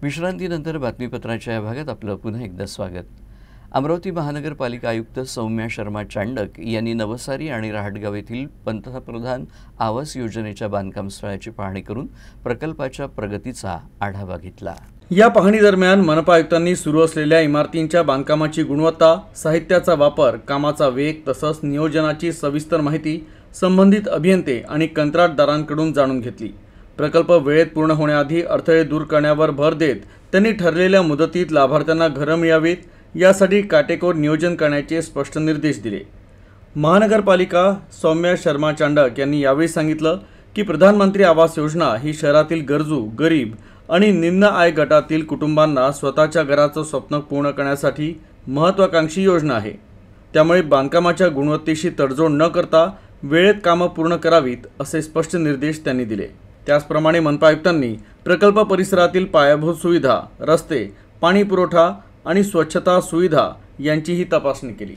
विश्रांतीनंतर बातमीपत्राच्या या भागात आपलं पुन्हा एकदा स्वागत। अमरावती महानगरपालिका आयुक्त सौम्या शर्मा चांडक यांनी नवसारी आणि रहाटगाव येथील पंतप्रधान आवास योजनेच्या बांधकाम स्थळाची पाहणी करून प्रकल्पाच्या प्रगतीचा आढावा घेतला। या पाहणी दरम्यान मनपा आयुक्तांनी सुरू असलेल्या इमारतींच्या बांधकामाची गुणवत्ता, साहित्याचा वापर, कामाचा वेग तसंच नियोजनाची सविस्तर माहिती संबंधित अभियंते आणि कंत्राटदारांकडून जाणून घेतली। प्रकल्प वेळेत पूर्ण होण्याआधी अडथळे दूर करण्यावर भर देत त्यांनी ठरलेल्या मुदतीत लाभार्थ्यांना घरं मिळावीत यासाठी काटेकोर नियोजन करण्याचे स्पष्ट निर्देश दिले। महानगरपालिका सौम्या शर्मा चांडक यांनी यावेळी सांगितलं की प्रधानमंत्री आवास योजना ही शहरातील गरजू, गरीब आणि निम्न आय गटातील कुटुंबांना स्वतःच्या घराचं स्वप्न पूर्ण करण्यासाठी महत्त्वाकांक्षी योजना आहे। त्यामुळे बांधकामाच्या गुणवत्तेशी तडजोड न करता वेळेत कामं पूर्ण करावीत असे स्पष्ट निर्देश त्यांनी दिले। त्याचप्रमाणे मनपा आयुक्तांनी प्रकल्प परिसरातील पायाभूत सुविधा, रस्ते, पाणी पुरवठा आणि स्वच्छता सुविधा यांचीही तपासणी केली।